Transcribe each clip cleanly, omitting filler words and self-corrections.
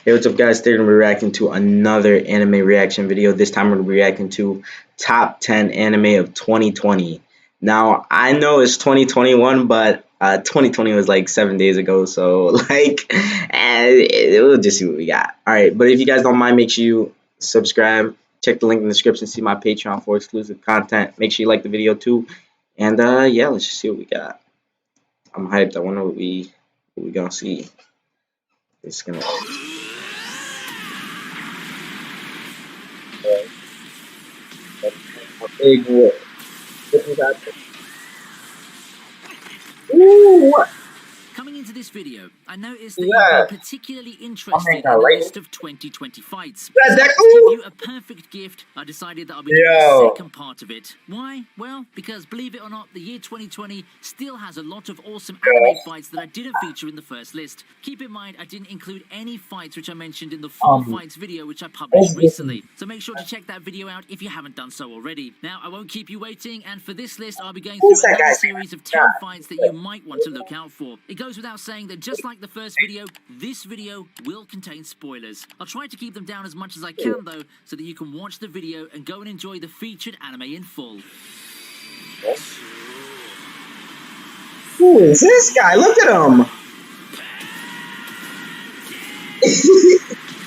Hey, what's up, guys? Today we're gonna be reacting to another anime reaction video. This time we're gonna be reacting to top 10 anime of 2020. Now, I know it's 2021, but 2020 was like 7 days ago, so we'll just see what we got. All right, but if you guys don't mind, make sure you subscribe. Check the link in the description. See my Patreon for exclusive content. Make sure you like the video too. And yeah, let's just see what we got. I'm hyped. I wonder what we gonna see. It's gonna. Big whoop. Ooh, what? Coming into this video, I noticed that you've been particularly interested in the list of 2020 fights. So to give you a perfect gift, I decided that I'll be doing the second part of it. Why? Well, because believe it or not, the year 2020 still has a lot of awesome anime fights that I didn't feature in the first list. Keep in mind, I didn't include any fights which I mentioned in the full fights video which I published recently. So make sure to check that video out if you haven't done so already. Now, I won't keep you waiting, and for this list, I'll be going through another series of 10 fights that you might want to look out for. It goes without saying that just like the first video, this video will contain spoilers. I'll try to keep them down as much as I can though, so that you can watch the video and go and enjoy the featured anime in full. Who is this guy? Look at him!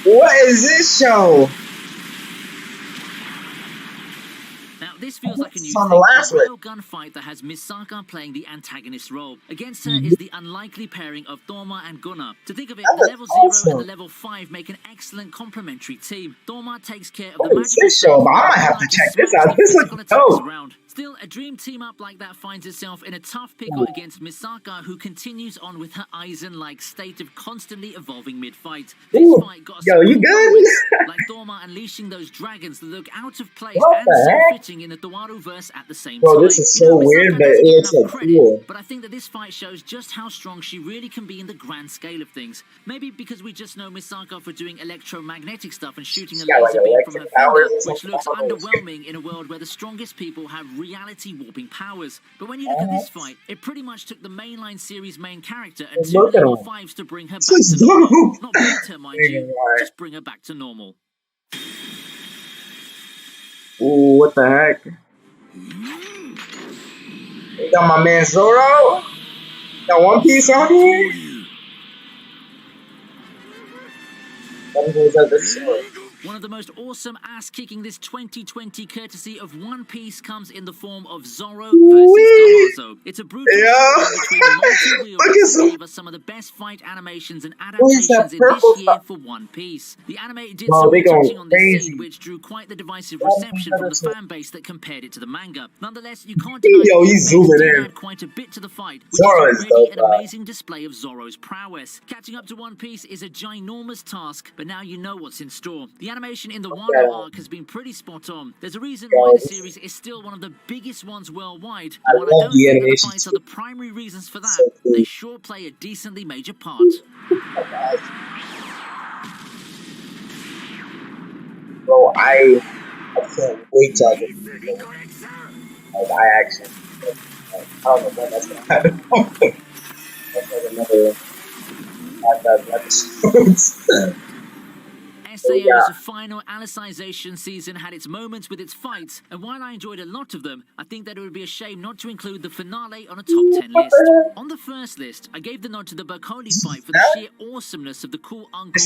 What is this show? This feels like a new thing, a real gunfight that has Misaka playing the antagonist role. Against her is the unlikely pairing of Thorma and Gunnar. To think of it, the level 0 and the level 5 make an excellent complementary team. Thorma takes care of the magical show, but I might have to check this out. This looks dope. Still, a dream team up like that finds itself in a tough pickle against Misaka, who continues on with her Aizen-like state of constantly evolving mid-fight. This fight got you good? Like Thorma unleashing those dragons that look out of place and so fitting in the Dowaru-verse at the same time. This is so weird, but it looks so cool. But I think that this fight shows just how strong she really can be in the grand scale of things. Maybe because we just know Misaka for doing electromagnetic stuff and shooting a laser beam from her finger, which looks underwhelming in a world where the strongest people have reality warping powers. But when you look at this fight, it pretty much took the mainline series main character and 2 level 5s to bring her back to normal. Not beat her, mind you, just bring her back to normal. Ooh, what the heck? You got my man Zoro? Got One Piece on here? One of the most awesome ass-kicking this 2020 courtesy of One Piece comes in the form of Zoro versus Gamazo. It's a brutal between multi-wielders that gave us some of the best fight animations and adaptations in this year for One Piece. The anime did some retouching on this scene, which drew quite the divisive reception from the fan base that compared it to the manga. Nonetheless, you can't deny that add quite a bit to the fight, which is already an amazing display of Zoro's prowess. Catching up to One Piece is a ginormous task, but now you know what's in store. The animation in the Wano arc has been pretty spot on. There's a reason why the series is still one of the biggest ones worldwide. And while I don't think that the fights are the primary reasons for that, they sure play a decently major part. Bro, I can't wait till I get I actually I don't know when that's gonna happen. That's like another 5,000 episodes. SAO's final alicization season had its moments with its fights, and while I enjoyed a lot of them, I think that it would be a shame not to include the finale on a top 10 list. On the first list, I gave the nod to the Berkoli fight for the sheer awesomeness of the cool uncle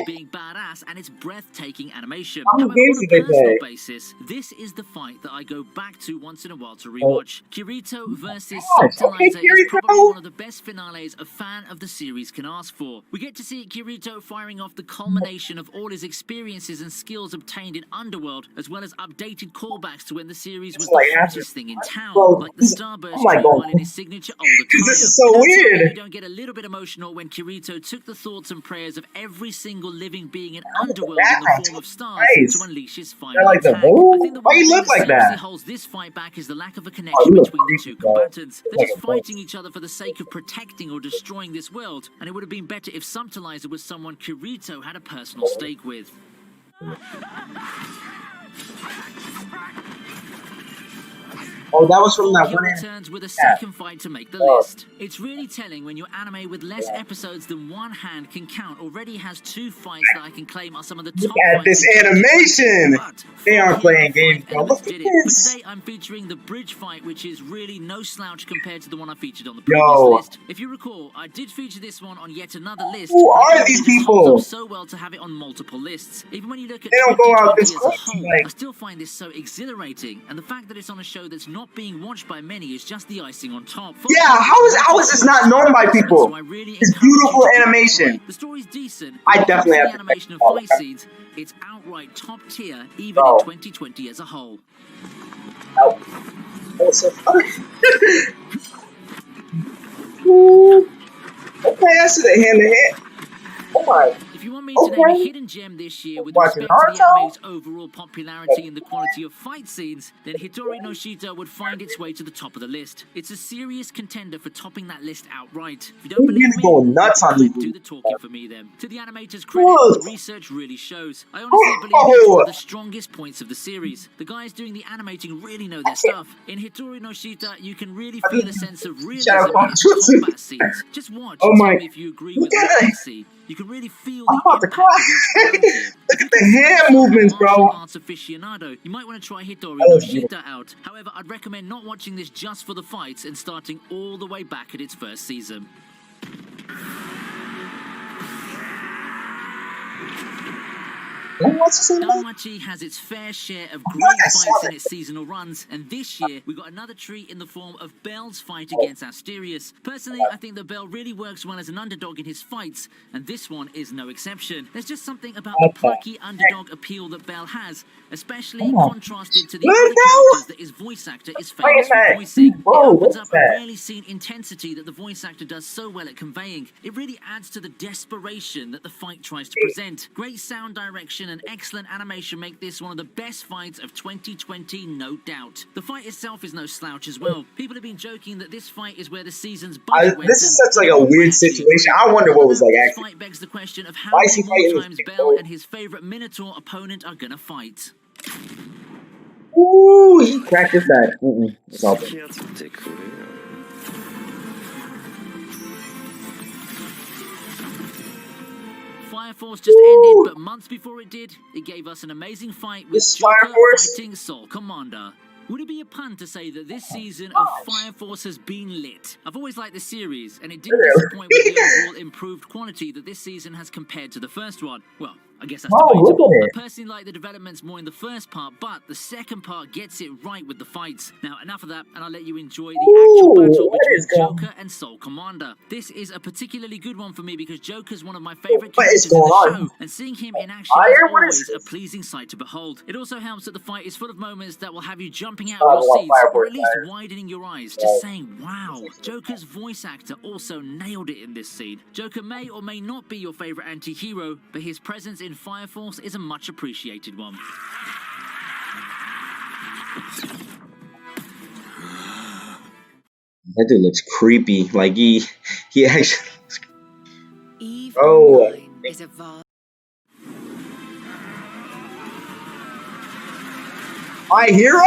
being badass and its breathtaking animation. However, on a personal basis, this is the fight that I go back to once in a while to rewatch. Kirito versus Septilizer is probably one of the best finales a fan of the series can ask for. We get to see Kirito firing off the culmination of all his experiences and skills obtained in Underworld, as well as updated callbacks to when the series was the hottest thing in town, like the Starburst tree while in his signature older attire. This is so weird. You don't get a little bit emotional when Kirito took the thoughts and prayers of every single living being in Underworld in the form of stars to unleash his final attack. I think the one thing that seriously holds this fight back is the lack of a connection between the two combatants. They're just fighting each other for the sake of protecting or destroying this world, and it would have been better if Subtilizer was someone Kirito had a personal stake with. Oh, that was from that Here one. returns with a second fight to make the list. It's really telling when your anime with less episodes than one hand can count already has 2 fights that I can claim are some of the top Look at fights this in animation. They aren't playing games, bro. Look at did it. But this. today I'm featuring the bridge fight, which is really no slouch compared to the one I featured on the previous list. If you recall, I did feature this one on yet another list. Who are these people? So well to have it on multiple lists. Even when you look at They don't go out this 2020 as a quick, whole, like- I still find this so exhilarating. And the fact that it's on a show that's not being watched by many is just the icing on top. Yeah, how is this not known by people? So I really It's beautiful animation. The story's decent. I definitely have the to animation of check it out. fight scenes. It's outright top tier, even Bro. in 2020 as a whole. Oh. Oh, so funny. Ooh. Okay, I see the hand to hand. Oh my. If you want me to name a hidden gem this year with Watching respect to the Naruto? anime's overall popularity and the quality of fight scenes, then Hitori no Shita would find its way to the top of the list. It's a serious contender for topping that list outright. If you don't He's believe really me, going nuts on these do the talking for me then. To the animator's credit, Look. the research really shows. I honestly believe it's one of the strongest points of the series. The guys doing the animating really know their stuff. In Hitori no Shita, you can really feel a sense of realism in its combat scenes. Just watch and tell me if you agree with what I see. You can really feel I'm the about to impact of each cry. blow here. Look at the hand movements, Martial bro. arts aficionado, you might want to try Hitori That no was beautiful. Shita out. However, I'd recommend not watching this just for the fights and starting all the way back at its first season. Danmachi has its fair share of great fights in its seasonal runs, and this year we got another treat in the form of Bell's fight against Asterius. Personally, I think that Bell really works well as an underdog in his fights, and this one is no exception. There's just something about the plucky underdog appeal that Bell has, especially contrasted to the other characters that his voice actor is famous for voicing. It opens up a rarely seen intensity that the voice actor does so well at conveying. It really adds to the desperation that the fight tries to present. Great sound direction and excellent animation make this one of the best fights of 2020, no doubt. The fight itself is no slouch as well. People have been joking that this fight is where the season's budget went. This is such like a weird situation. I wonder what was like This actually. fight begs the question of how Why is he many more fighting times this Bell big and his favorite Minotaur opponent are gonna fight. Ooh, he practiced that. It's all good. Fire Force just ended, but months before it did, it gave us an amazing fight with This Fire Joker Force? fighting Soul Commander. Would it be a pun to say that this season of Fire Force has been lit? I've always liked the series, and it didn't disappoint with the overall improved quality that this season has compared to the first one. Well, I guess that's debatable. I personally like the developments more in the first part, but the second part gets it right with the fights. Now, enough of that, and I'll let you enjoy the actual battle between Joker and Soul Commander. This is a particularly good one for me because Joker's one of my favorite characters in the show, and seeing him in action is always a pleasing sight to behold. It also helps that the fight is full of moments that will have you jumping out of your seats, or at least widening your eyes, just saying, wow. Joker's voice actor also nailed it in this scene. Joker may or may not be your favorite anti-hero, but his presence in Fire Force is a much appreciated one. That dude looks creepy. Like he actually. Eve Oh. is a vast. My hero?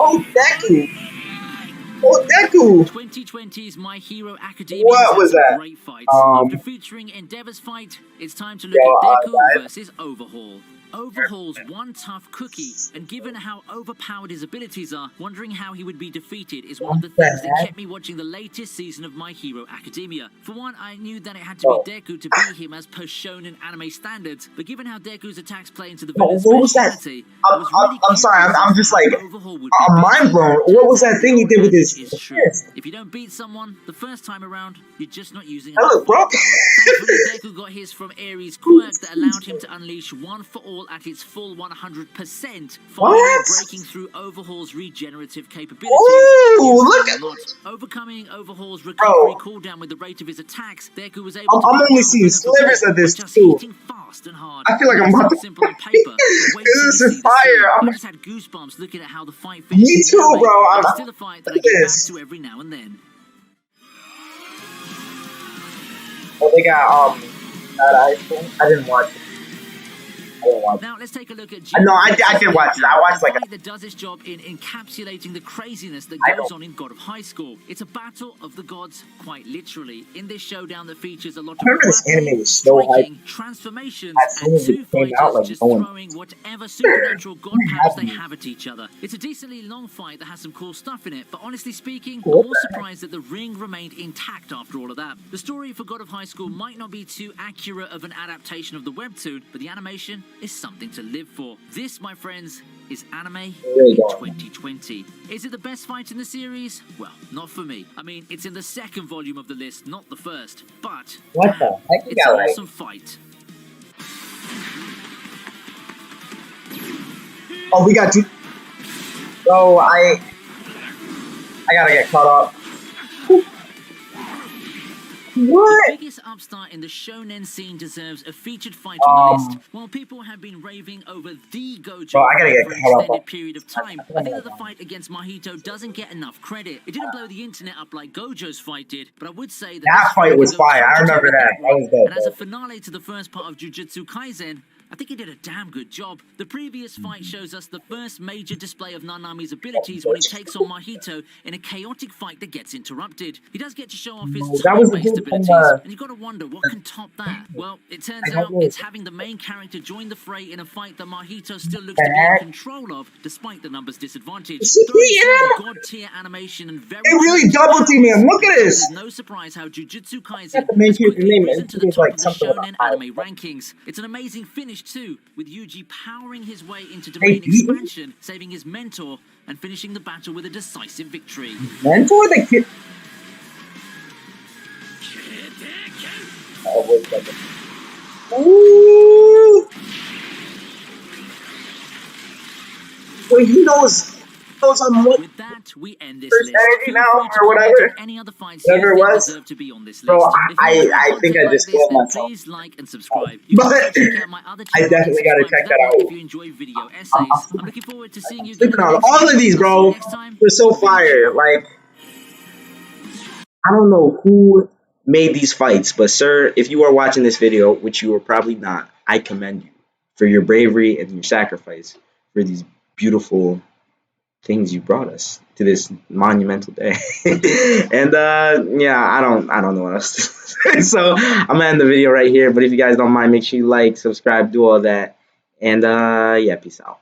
Oh, Deku. Oh, Deku. 2020's My Hero Academia What was that? Great fights. After featuring Endeavor's fight, it's time to look at Deku versus Overhaul. Overhaul's one tough cookie, and given how overpowered his abilities are, wondering how he would be defeated is one of the things that kept me watching the latest season of My Hero Academia. For one, I knew that it had to be Deku to beat him as per shonen anime standards, but given how Deku's attacks play into the villain's speciality, I was really I'm sorry, I'm just like, Overhaul would I'm mind blown. What was that thing he did with his fist? If you don't beat someone the first time around, you're just not using That look broke. Thankfully, Deku got his from Ares' quirk that allowed him to unleash One for All at its full 100%, finally breaking through Overhaul's regenerative capabilities. Ooh, look at overcoming Overhaul's recovery cooldown with the rate of his attacks, Deku was able to I'm only seeing slivers of this just too. hitting fast and hard. I feel like I'm about to. Simple on paper, but wait till you This is see the fire. scene. I just had goosebumps looking at how the fight finished. Me too, bro. I'm still a fight that I get back to every now and then. Oh, they got that ice cream. I didn't watch it. didn't watch. Now let's take a look at No, I did watch it. I watched like a fight that does its job in encapsulating the craziness that goes on in God of High School. It's a battle of the gods, quite literally. In this showdown that features a lot of this anime was so striking, transformations, as soon and as it two came fighters out, like, just no one- throwing whatever supernatural god powers they have at each other. It's a decently long fight that has some cool stuff in it, but honestly speaking, I'm more surprised that the ring remained intact after all of that. The story for God of High School might not be too accurate of an adaptation of the webtoon, but the animation is something to live for. This, my friends, is anime in 2020. Is it the best fight in the series? Well, not for me. I mean, it's in the second volume of the list, not the first. But What the heck? it's an awesome fight. Oh, we got to. Bro, I gotta get caught up. What? The biggest upstart in the shonen scene deserves a featured fight on the list. While people have been raving over the Gojo Bro, I gotta get for an caught up. extended period of time, I think that the fight against Mahito doesn't get enough credit. It didn't blow the internet up like Gojo's fight did, but I would say that That fight was fire. I remember that. That was dope. And as a finale to the first part of Jujutsu Kaisen, I think he did a damn good job. The previous fight shows us the first major display of Nanami's abilities when he takes on Mahito in a chaotic fight that gets interrupted. He does get to show off his time-based abilities, and you've got to wonder what can top that. Well, it turns out it's having the main character join the fray in a fight that Mahito still looks to be in control of, despite the numbers disadvantage. God-tier animation and very really double-team him. Look at this. There's no surprise how Jujutsu Kaisen the main has quickly character name. risen to the It's top like of the something with shonen a I. anime rankings. It's an amazing finish too, with Yuji powering his way into domain expansion, saving his mentor, and finishing the battle with a decisive victory. Mentor the kid. Oh, wait a second. Ooh. Wait, he knows I'm what? With that, we end this First list. energy Feel now, free to or whatever. comment on any other fights you Whatever it think was. deserve to be on this list. Bro, If you enjoy I think content I just like this, killed then myself. please like and subscribe. You can But also check out my other I channel definitely gotta subscribe check to that one out. if you enjoy video essays. I'm looking forward to seeing you again. Sleeping on all of these, bro. Next time, They're so fire. Like, I don't know who made these fights, but sir, if you are watching this video, which you are probably not, I commend you for your bravery and your sacrifice for these beautiful things you brought us to this monumental day. And yeah, I don't know what else to say. So I'm gonna end the video right here. But if you guys don't mind, make sure you like, subscribe, do all that. And yeah, peace out.